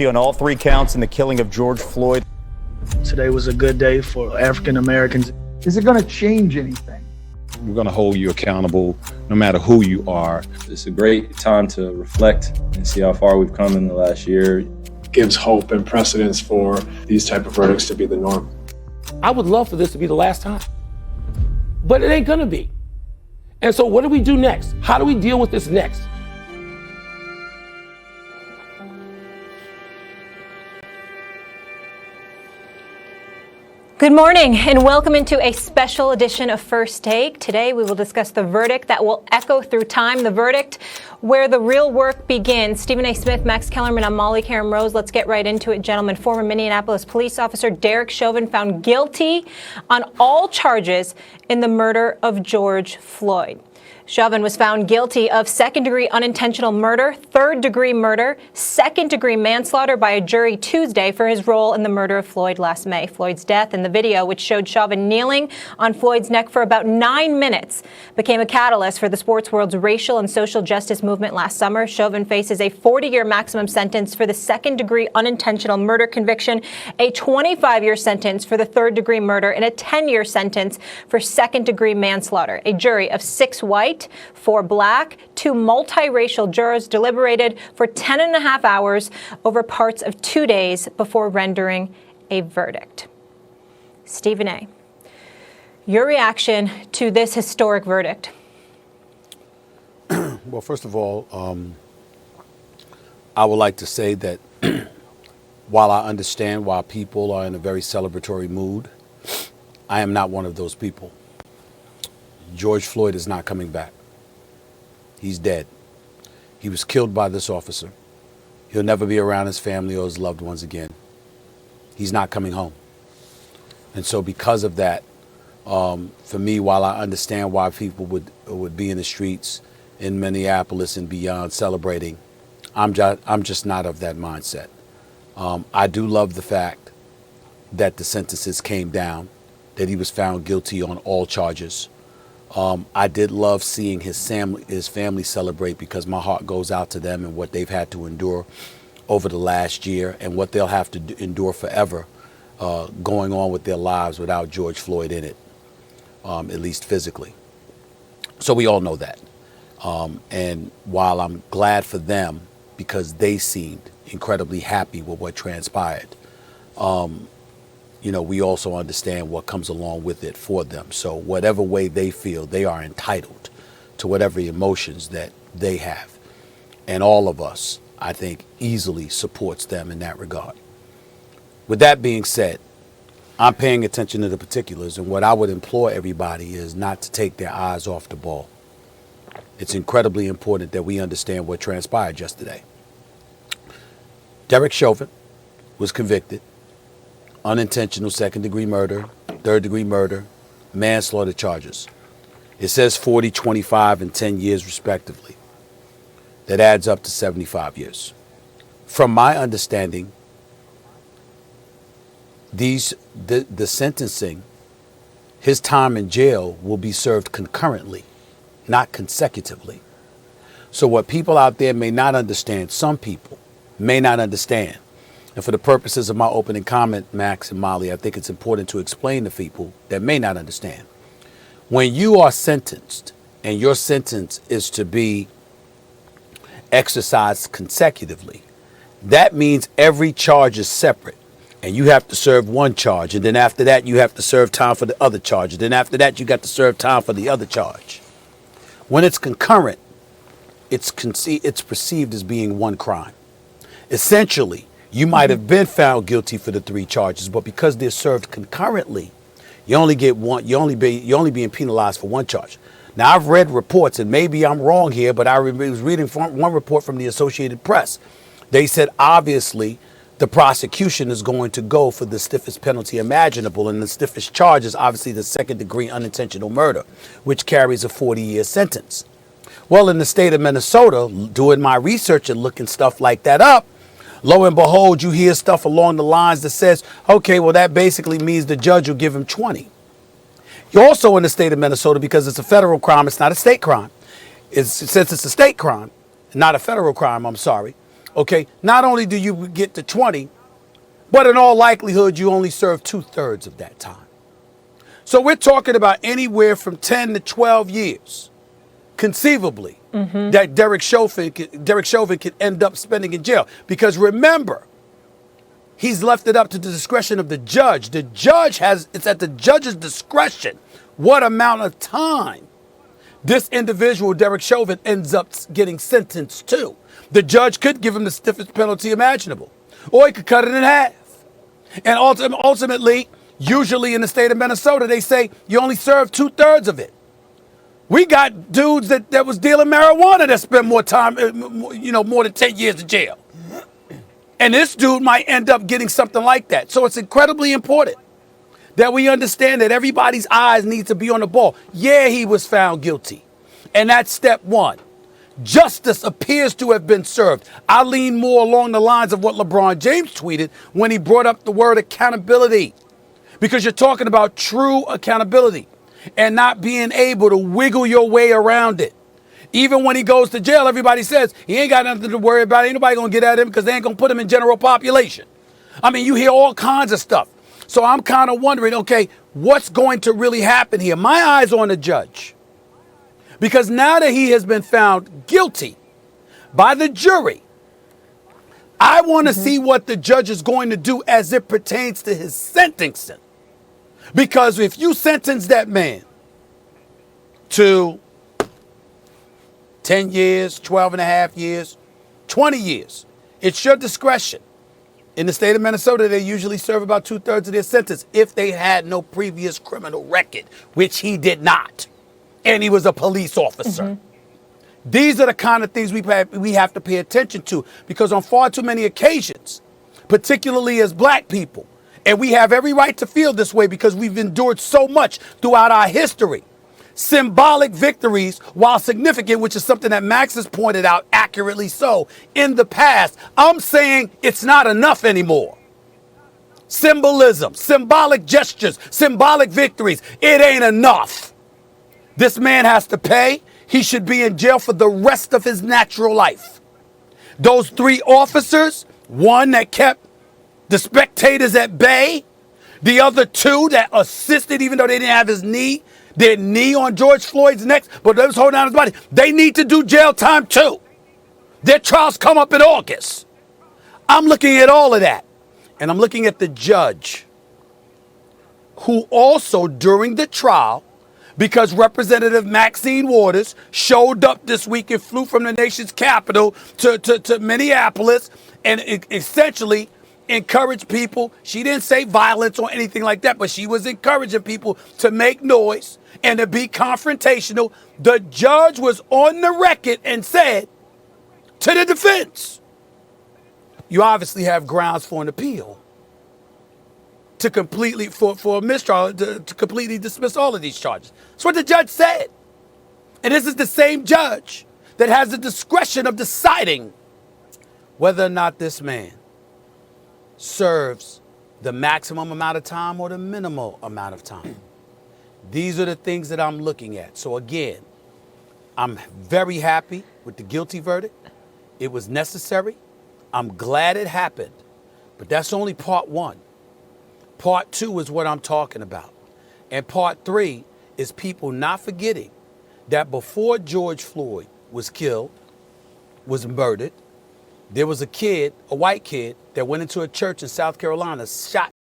On all three counts in the killing of George Floyd. Today was a good day for African Americans. Is it going to change anything? We're going to hold you accountable no matter who you are. It's a great time to reflect and see how far we've come in the last year. Gives hope and precedence for these type of verdicts to be the norm. I would love for this to be the last time, but it ain't going to be. And so what do we do next? How do we deal with this next? Good morning and welcome into a special edition of First Take. Today we will discuss the verdict that will echo through time, the verdict where the real work begins. Stephen A. Smith, Max Kellerman, I'm Molly Karen Rose. Let's get right into it, gentlemen. Former Minneapolis police officer Derek Chauvin found guilty on all charges in the murder of George Floyd. Chauvin was found guilty of second-degree unintentional murder, third-degree murder, second-degree manslaughter by a jury Tuesday for his role in the murder of Floyd last May. Floyd's death in the video, which showed Chauvin kneeling on Floyd's neck for about 9 minutes, became a catalyst for the sports world's racial and social justice movement last summer. Chauvin faces a 40-year maximum sentence for the second-degree unintentional murder conviction, a 25-year sentence for the third-degree murder, and a 10-year sentence for second-degree manslaughter. A jury of 6 white, 4 black, 2 multiracial jurors deliberated for 10 and a half hours over parts of 2 days before rendering a verdict. Stephen A., your reaction to this historic verdict? Well, first of all, I would like to say that while I understand why people are in a very celebratory mood, I am not one of those people. George Floyd is not coming back. He's dead. He was killed by this officer. He'll never be around his family or his loved ones again. He's not coming home. And so because of that, for me, while I understand why people would be in the streets in Minneapolis and beyond celebrating, I'm just not of that mindset. I do love the fact that the sentences came down, that he was found guilty on all charges. I did love seeing his family celebrate, because my heart goes out to them and what they've had to endure over the last year and what they'll have to endure forever going on with their lives without George Floyd in it, at least physically. So we all know that. And while I'm glad for them because they seemed incredibly happy with what transpired, we also understand what comes along with it for them. So whatever way they feel, they are entitled to whatever emotions that they have. And all of us, I think, easily supports them in that regard. With that being said, I'm paying attention to the particulars, and what I would implore everybody is not to take their eyes off the ball. It's incredibly important that we understand what transpired yesterday. Derek Chauvin was convicted. Unintentional second-degree murder, third-degree murder, manslaughter charges. It says 40, 25, and 10 years respectively. That adds up to 75 years. From my understanding, the sentencing, his time in jail will be served concurrently, not consecutively. So what people out there may not understand, some people may not understand, and for the purposes of my opening comment, Max and Molly, I think it's important to explain to people that may not understand. When you are sentenced and your sentence is to be exercised consecutively, that means every charge is separate. And you have to serve one charge. And then after that, you have to serve time for the other charge. And then after that, you got to serve time for the other charge. When it's concurrent, it's perceived as being one crime. Essentially, you might have been found guilty for the 3 charges, but because they're served concurrently, you only get one. You're only being penalized for one charge. Now, I've read reports, and maybe I'm wrong here, but I was reading one report from the Associated Press. They said obviously the prosecution is going to go for the stiffest penalty imaginable, and the stiffest charge is obviously the second-degree unintentional murder, which carries a 40-year sentence. Well, in the state of Minnesota, doing my research and looking stuff like that up, lo and behold, you hear stuff along the lines that says, okay, well, that basically means the judge will give him 20. You're also in the state of Minnesota, because it's a federal crime, it's not a state crime. Since it's a state crime, not a federal crime, I'm sorry, Okay, not only do you get to 20, but in all likelihood, you only serve 2/3 of that time. So we're talking about anywhere from 10 to 12 years, conceivably, that Derek Chauvin could end up spending in jail. Because remember, he's left it up to the discretion of the judge. It's at the judge's discretion what amount of time this individual, Derek Chauvin, ends up getting sentenced to. The judge could give him the stiffest penalty imaginable, or he could cut it in half. And ultimately, usually in the state of Minnesota, they say you only serve 2/3 of it. We got dudes that was dealing marijuana that spent more time, more than 10 years in jail. And this dude might end up getting something like that. So it's incredibly important that we understand that everybody's eyes need to be on the ball. Yeah, he was found guilty. And that's step one. Justice appears to have been served. I lean more along the lines of what LeBron James tweeted when he brought up the word accountability. Because you're talking about true accountability and not being able to wiggle your way around it. Even when he goes to jail, everybody says he ain't got nothing to worry about. Ain't nobody going to get at him because they ain't going to put him in general population. I mean, you hear all kinds of stuff. So I'm kind of wondering, okay, what's going to really happen here? My eyes on the judge. Because now that he has been found guilty by the jury, I want to see what the judge is going to do as it pertains to his sentencing. Because if you sentence that man to 10 years, 12 and a half years, 20 years, it's your discretion. In the state of Minnesota, they usually serve about 2/3 of their sentence if they had no previous criminal record, which he did not. And he was a police officer. These are the kind of things we have to pay attention to, because on far too many occasions, particularly as black people, and we have every right to feel this way because we've endured so much throughout our history, symbolic victories, while significant, which is something that Max has pointed out accurately so, in the past, I'm saying it's not enough anymore. Symbolism, symbolic gestures, symbolic victories, it ain't enough. This man has to pay. He should be in jail for the rest of his natural life. Those 3 officers, one that kept the spectators at bay, the other 2 that assisted even though they didn't have their knee on George Floyd's neck, but they was holding on his body. They need to do jail time too. Their trials come up in August. I'm looking at all of that. And I'm looking at the judge, who also during the trial, because Representative Maxine Waters showed up this week and flew from the nation's capital to Minneapolis and essentially encouraged people. She didn't say violence or anything like that, but she was encouraging people to make noise and to be confrontational. The judge was on the record and said to the defense, you obviously have grounds for an appeal to completely, for a mistrial, to completely dismiss all of these charges. That's what the judge said. And this is the same judge that has the discretion of deciding whether or not this man serves the maximum amount of time or the minimal amount of time. These are the things that I'm looking at. So again, I'm very happy with the guilty verdict. It was necessary. I'm glad it happened. But that's only part 1. Part 2 is what I'm talking about. And part 3 is people not forgetting that before George Floyd was killed, was murdered, there was a white kid that went into a church in South Carolina, shot